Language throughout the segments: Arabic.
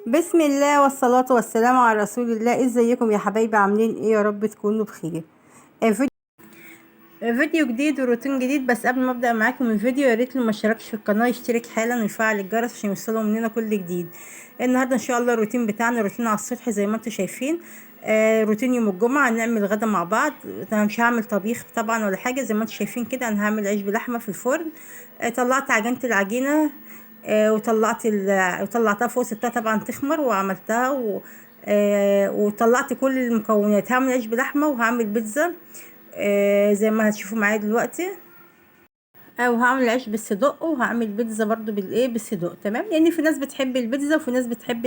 بسم الله والصلاة والسلام على رسول الله. ازيكم يا حبايبي؟ عاملين ايه؟ يا رب تكونوا بخير. فيديو جديد وروتين جديد. بس قبل ما ابدا معاكم الفيديو، يا ريت اللي ما اشتركش في القناه يشترك حالا ويفعل الجرس عشان يوصلوا مننا كل جديد. النهارده ان شاء الله الروتين بتاعنا روتين على السطح زي ما انتم شايفين. روتين يوم الجمعه هنعمل غدا مع بعض. انا مش هعمل طبيخ طبعا ولا حاجه، زي ما انتم شايفين كده انا هعمل عيش بلحمه في الفرن. طلعت عجينه العجينه. وطلعتها فوق، سبتها طبعا تخمر وعملتها وطلعت كل المكونات. هعمل عيش بلحمه وهعمل بيتزا زي ما هتشوفوا معايا دلوقتي. وهعمل عيش بالصدق وهعمل بيتزا برضو بالصدق. تمام، لان في ناس بتحب البيتزا وفي ناس بتحب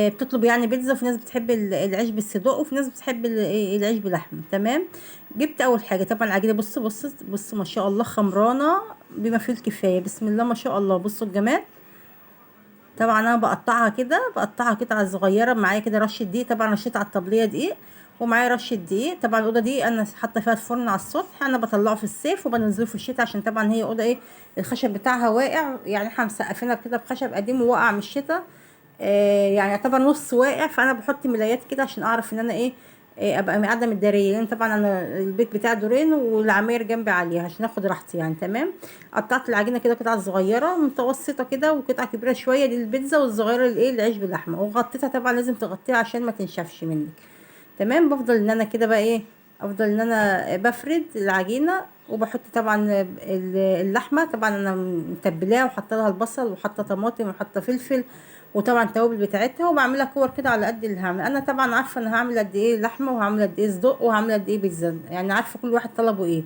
بتطلب يعني بيتزا، وفي ناس بتحب العيش بالصدق، وفي ناس بتحب العيش بلحمه. تمام. جبت اول حاجه طبعا العجينه. بص ما شاء الله خمرانه بما فيه الكفايه. بسم الله ما شاء الله، بصوا الجمال. طبعا انا بقطعها قطع صغيره. معايا كده رشه دقيق، طبعا رشيت على الطبليه دقيق، ومعايا رشه دقيق. طبعا الاوضه دي انا حاطه فيها الفرن على السطح، انا بطلعه في الصيف وبنزله في الشتاء، عشان طبعا هي اوضه الخشب بتاعها واقع، يعني احنا مسقفينها كده بخشب قديم وواقع من الشتاء. يعني يعتبر نص واقع، فانا بحط ملايات كده عشان اعرف ان انا ابقى قاعده متداريه، لان طبعا انا البيت بتاعي دورين والعماير جنبي عليها عشان اخد راحتي يعني. تمام. قطعت العجينه كده قطع صغيره متوسطه كده، وقطعه كبيره شويه دي البيتزا، والصغيره العيش باللحمه، وغطيتها. طبعا لازم تغطيها عشان ما تنشفش منك. تمام. بفضل ان انا كده بقى افضل ان انا بفرد العجينه، وبحط طبعا اللحمه. طبعا انا متبلاها وحاطه لها البصل وحاطه طماطم وحاطه فلفل، وطبعا التوابل بتاعتها، وبعملها كور كده على قد اللي هعمل. انا طبعا عارفه انا هعمل قد ايه لحمه وهعمل قد ايه صدق وهعمل قد ايه بيتزا، يعني عارفه كل واحد طلبه ايه.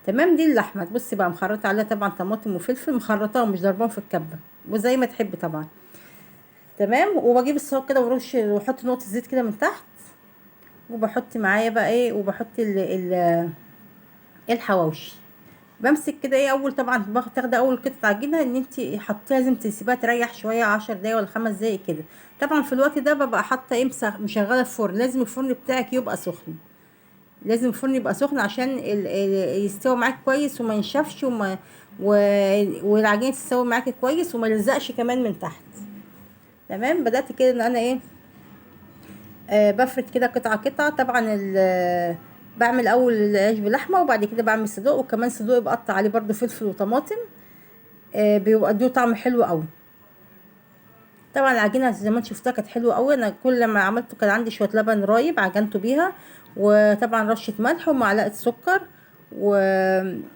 تمام. دي اللحمه. بصي بقى مخرطه عليها طبعا طماطم وفلفل، مخرطاهم مش ضرباهم في الكبه، وزي ما تحب طبعا. تمام. وبجيب الصاج كده ورش واحط نقطه زيت كده من تحت، وبحط معايا بقى وبحط الحواوشي. بمسك كده اول طبعا تاخدي اول قطعه عجينه ان انت حطيها، لازم تسيبها تريح شويه 10 دقايق ولا 5 دقايق كده. طبعا في الوقت ده ببقى حاطه مشغله الفرن. لازم الفرن بتاعك يبقى سخن، لازم الفرن يبقى سخن عشان يستوي معاك كويس وما ينشفش و... والعجينه تستوي معاك كويس وما يلزقش كمان من تحت. تمام. بدات كده ان انا بفرد كده قطعة قطعة. طبعا بعمل اول العيش بلحمة، وبعد كده بعمل صدوق، وكمان صدوق بقطع عليه برضو فلفل وطماطم. بيبقى له طعم حلو قوي. طبعا العجينة زي ما انت شفتها كانت حلوة قوي. انا كل ما عملته كان عندي شوية لبن رايب عجنته بيها، وطبعا رشة ملح ومعلقة سكر و...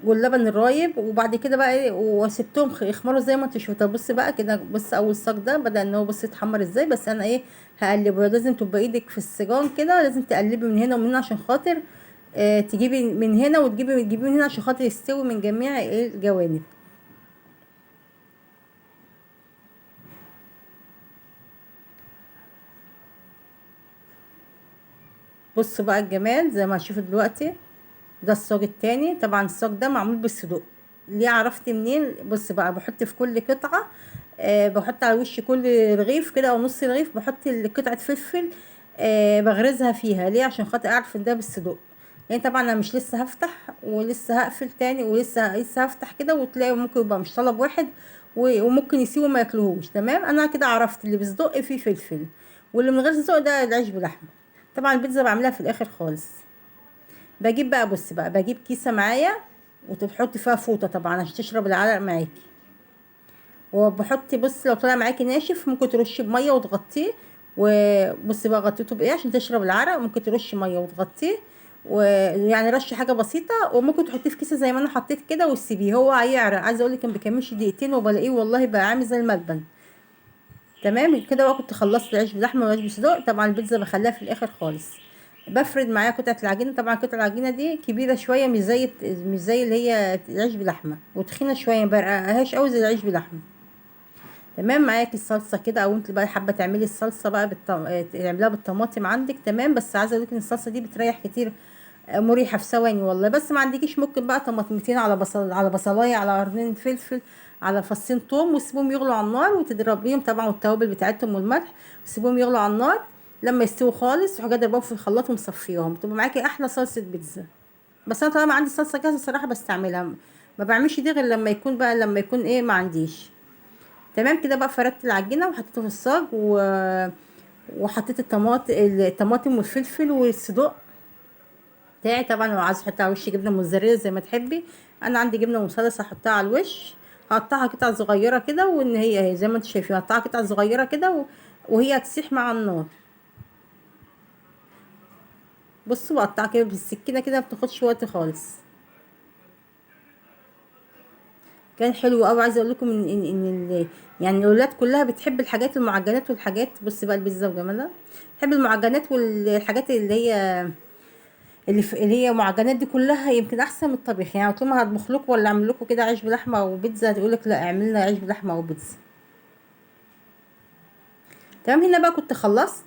واللبن الرايب. وبعد كده بقى وسبتهم يخمروا زي ما انت شفتها. بص بقى كده، بص اول صاج ده بدأ ان هو بص يتحمر ازاي. بس انا هقلبه. لازم تبقى ايدك في السجان كده، لازم تقلبي من هنا ومن هنا عشان خاطر تجيبي من هنا تجيبي من هنا عشان خاطر يستوي من جميع الجوانب. بص بقى الجمال زي ما هتشوفوا دلوقتي. ده الصاج التاني. طبعا الصاج ده معمول بالصدوق. ليه عرفت منين؟ بص بقى بحط في كل قطعة بحط على وش كل رغيف كده او نص رغيف، بحط قطعة فلفل بغرزها فيها. ليه؟ عشان خاطر اعرف ان ده بالصدوق. يعني طبعا انا مش لسه هفتح ولسه هقفل تاني ولسه هفتح كده، وتلاقي ممكن يبقى مش طلب واحد وممكن يسيبوا ما ياكلوهوش. تمام. انا كده عرفت اللي بصدق فيه فلفل، واللي من غير صدق ده العيش بلحمه. طبعا البيتزا بعملها في الاخر خالص. باجيب بقى، بص بقى بجيب كيسه معايا وتحطي فيها فوطه طبعا عشان تشرب العرق معاكي. وبحط، بص لو طلع معاكي ناشف ممكن ترشي بميه وتغطيه. وبص بقى غطيته بايه عشان تشرب العرق. ممكن ترشي ميه وتغطيه، ويعني رش حاجه بسيطه. وممكن تحطيه في كيسه زي ما انا حطيت كده وتسيبيه هو هيعرق. عايزه اقول لك ما بيكملش دقيقتين وبلاقيه والله بقى عامل زي الملبن. تمام كده بقى. كنت خلصت العيش باللحمه والعيش بالصدق. طبعا البيتزا بخليها في الاخر خالص. بفرد معايا قطعه العجينه. طبعا قطعه العجينه دي كبيره شويه، مش زي اللي هي العيش بلحمه، وتخينه شويه، ما برقهاش قوي زي العيش بلحمه. تمام. معاكي الصلصه كده، او انت بقى حابه تعملي الصلصه بقى تعمليها بالطماطم عندك. تمام. بس عايزه اقول لك ان الصلصه دي بتريح كتير، مريحه في ثواني والله. بس ما عندكيش ممكن بقى طماطمتين على على بصلايه على قرنين فلفل على فصين توم، وتسيبهم يغلوا على النار وتضربيهم طبعا، والتوابل بتاعتهم والملح، وتسيبهم يغلوا على النار لما يستووا خالص. وحاجه ضربهم في الخلاط ومصفيهم، تبقى معاكي احلى صلصه بيتزا. بس انا طالما عندي صلصه جاهزه الصراحه بستعملها. ما بعملش دي غير لما يكون ما عنديش. تمام كده بقى فردت العجينه وحطيته في الصاج وحطيت الطماطم والفلفل والصدوق بتاعي. طبعا لو عايزه تحطي على الوش جبنه موتزاريلا زي ما تحبي، انا عندي جبنه مثلث هحطها على الوش. هقطعها قطع صغيره كده، وان هي زي ما انتم شايفين هقطعها قطع صغيره كده وهي هتسيح مع النار. بصوا بقطعها كده بالسكينه كده، ما بتاخدش وقت خالص. كان حلو قوي. عايزه اقول لكم يعني الاولاد كلها بتحب الحاجات المعجنات والحاجات. بص بقى البيتزا وجمالها، بتحب المعجنات والحاجات اللي هي معجنات دي كلها، يمكن احسن من الطبيخ. يعني قلت لهم هطبخ لكم ولا اعمل لكم كده عيش بلحمه وبيتزا، تقول لك لا اعمل لنا عيش بلحمه وبيتزا. تمام هنا بقى كنت خلصت.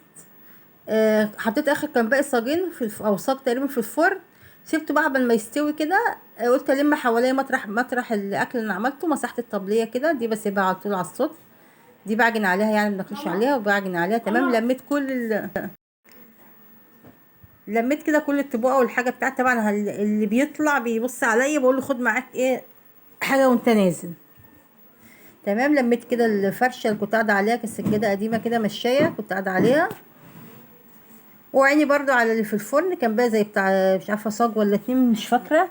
حطيت اخر كان باقي صاجين او صاج تقريبا في الفرن. سيبته بقى قبل ما يستوي كده. قلت الم حواليه مطرح الاكل اللي انا عملته. مسحت الطبليه كده، دي بسيبها على طول على السطح. دي بعجن عليها يعني، ما بناكلش عليها وبعجن عليها. تمام لميت لميت كده كل الطبقه والحاجه بتاعتي. طبعا اللي بيطلع بيبص عليا بقول له خد معاك ايه حاجه وانت نازل. تمام لميت كده الفرشه اللي كنت قاعده عليها، كانت سجاده قديمه كده مشايه كنت قاعده عليها. وعيني برضو على اللي في الفرن، كان بقى زي بتاع مش عارفه صاج ولا اتنين مش فاكره.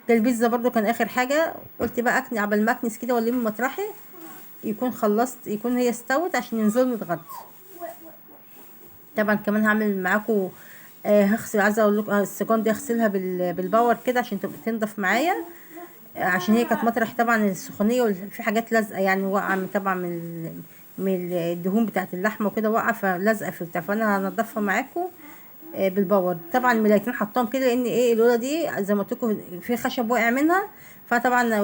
ده البيتزا برضو كان اخر حاجه. قلت بقى اكني قبل ما اكنس كده والم مطرحي يكون خلصت، يكون هي استوت عشان ننزل نتغدى. طبعا كمان هعمل معاكم هغسل. عايزه اقول لكم السجان دي اغسلها بالباور كده عشان تبقى تنضف معايا. عشان هي كانت مطرح طبعا السخونيه وفي حاجات لازقه يعني واقعه طبعا من الدهون بتاعت اللحمه وكده واقعه فلازقه في بتاع. فانا هنضفها معاكم بالباور. طبعا الملايتين حطاهم كده لان ايه الاولى دي زي ما قلت لكم في خشب واقع منها. فطبعا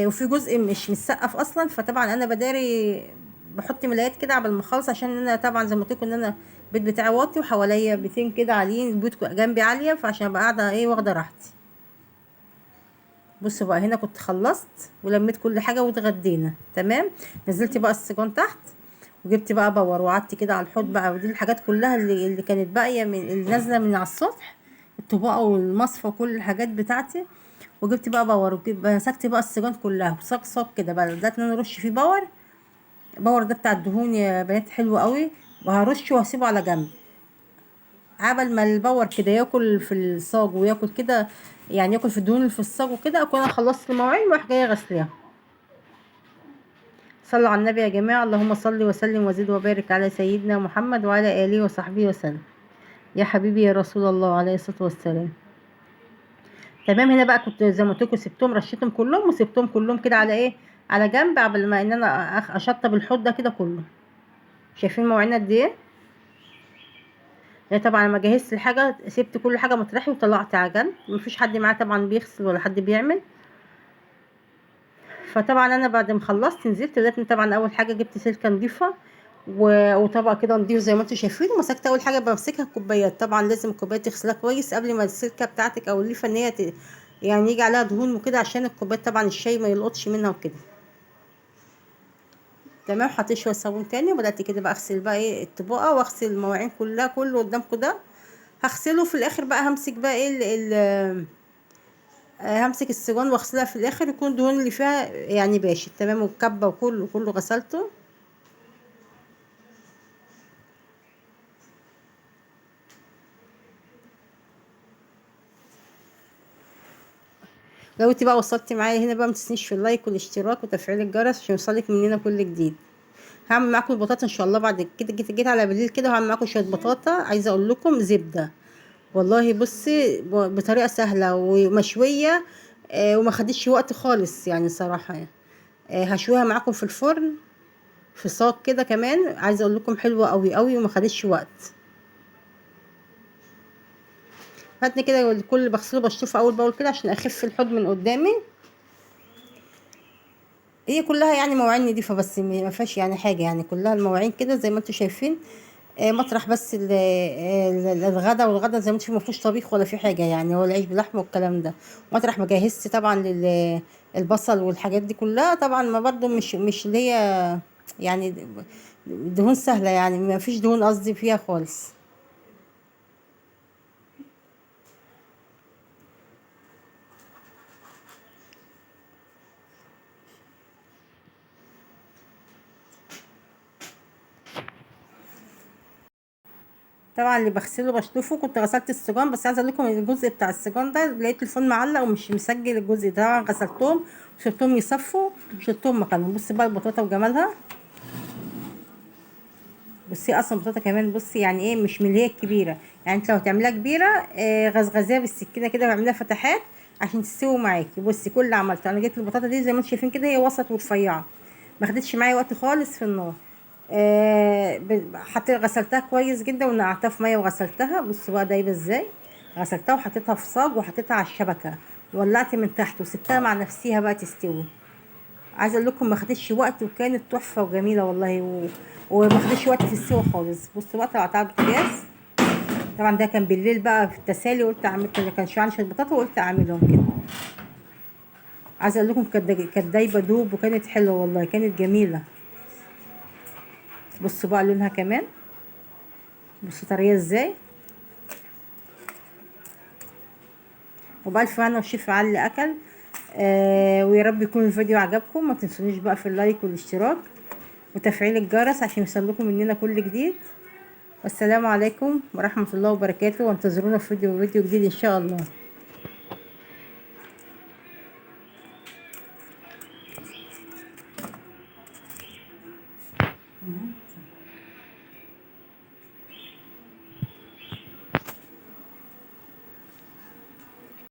وفي جزء مش متسقف اصلا. فطبعا انا بداري بحط ملايات كده قبل ما اخلص، عشان انا طبعا زي ما قلت لكم ان انا البيت بتاعي واطي وحواليا بيتين كده عاليين، البيوت جنبي عاليه، فعشان ابقى قاعده ايه واخده راحتي. بصوا بقى هنا كنت خلصت ولميت كل حاجه واتغدينا. تمام نزلت بقى السجون تحت وجبت بقى باور وقعدت كده على الحوض بقى. ودي الحاجات كلها اللي كانت باقيه من اللي نازله من على السطح، الطباقه والمصفى وكل الحاجات بتاعتي. وجبت بقى باور مسكت بقى السجون كلها بصاج صاج كده بقى. بدات ان انا ارش فيه باور. باور ده بتاع الدهون يا بنات حلو قوي. وهرشه وهسيبه على جنب عبل ما الباور كده ياكل في الصاج وياكل كده، يعني ياكل في الدهون اللي في الصاج وكده. اكون انا خلصت المواعين واروح جايه غسلاها. صلوا على النبي يا جماعه. اللهم صل وسلم وزد وبارك على سيدنا محمد وعلى اله وصحبه وسلم. يا حبيبي يا رسول الله عليه الصلاه والسلام. تمام هنا بقى كنت زي ما قلت لكم سبتهم رشيتهم كلهم وسبتهم كلهم كده على ايه على جنب قبل ما ان انا اشطب الحوض ده كده كله. شايفين مواعين قد ايه. يعني طبعا لما جهزت الحاجه سبت كل حاجه مطرحي وطلعت على جنب. مفيش حد معاه طبعا بيغسل ولا حد بيعمل. فطبعا انا بعد ما خلصت نزلت بدات طبعا اول حاجه جبت سلكه نضيفه وطبق كده نضيف زي ما انتم شايفين. ومسكت اول حاجه بمسكها الكوبايات. طبعا لازم الكوبايه تغسلها كويس قبل ما السلكه بتاعتك او الليفه ان هي يعني يجي عليها دهون وكده، عشان الكوبايات طبعا الشاي ما يلقطش منها وكده. تمام حطيت شويه صابون تاني وبدات كده بقى اغسل بقى ايه الطبقه واغسل المواعين كلها كله قدامكم ده. هغسله في الاخر بقى. همسك بقى ايه همسك السيجان واغسلها في الاخر يكون الدهون اللي فيها يعني باشت. تمام والكبه وكله غسلته. لو انت بقى وصلتي معايا هنا بقى متنسيش في اللايك والاشتراك وتفعيل الجرس عشان يوصلك مننا كل جديد. هعمل معاكم البطاطا ان شاء الله بعد كده. جيت على بالليل كده وهعمل معاكم شويه بطاطا. عايزه اقول لكم زبده والله. بصي بطريقه سهله ومشويه. وما خدتش وقت خالص يعني صراحه يعني. هشويها معاكم في الفرن في صاج كده كمان. عايزه اقول لكم حلوه قوي قوي وما خدتش وقت. هاتني كده الكل اللي بغسله بشطفه اول باول كده عشان اخف الحوض من قدامي. هي كلها يعني مواعين نضيفه بس ما فيهاش يعني حاجه يعني. كلها المواعين كده زي ما انتم شايفين. مطرح بس الغدا. والغدا زي ما انتم شايفين ما فيهوش طبيخ ولا في حاجه يعني. هو العيش بلحمه والكلام ده. مطرح ما جهزت طبعا البصل والحاجات دي كلها. طبعا ما برضو مش اللي هي يعني دهون سهله يعني. ما فيش دهون قصدي فيها خالص. طبعا اللي بغسله بشطفه. كنت غسلت السجان، بس عايزه اقول لكم الجزء بتاع السجان ده لقيت التليفون معلق ومش مسجل الجزء ده. طبعا غسلتهم وسبتهم يصفوا وشلتهم مكانهم. بصي بقى البطاطا وجمالها. بصي اصلا البطاطا كمان بصي يعني ايه، مش من اللي هي الكبيره. يعني انت لو تعمليها كبيره غزغزيها بالسكينه كده واعمليها فتحات عشان تستوي معاكي. بصي كل اللي عملته انا جبت البطاطا دي زي ما انتم شايفين كده، هي وسط ورفيعه، ما خدتش معايا وقت خالص في النار. حطيت غسلتها كويس جدا ونقعتها في ميه وغسلتها. بصوا بقى دايبه ازاي. غسلتها وحطيتها في صاج وحطيتها على الشبكه، ولعت من تحت وسبتها مع نفسيها بقى تستوي. عايزه اقول لكم ما خدتش وقت وكانت تحفه وجميله والله وما خدتش وقت في السوا خالص. بصوا بقى طلعتها على البوتاجاز. طبعا ده كان بالليل بقى في التسالي، قلت اعمل كده، كان شويه شويه بطاطا وقلت اعملهم كده. عايزه اقول لكم كانت دايبه دوب وكانت حلوه والله، كانت جميله. بصوا بقى لونها كمان، بصوا طريه ازاي. وبألف هنا وشفا على اللي اكل. ويا رب يكون الفيديو عجبكم. ما تنسونيش بقى في اللايك والاشتراك وتفعيل الجرس عشان يوصلكم مننا كل جديد. والسلام عليكم ورحمة الله وبركاته، وانتظرونا في فيديو جديد ان شاء الله.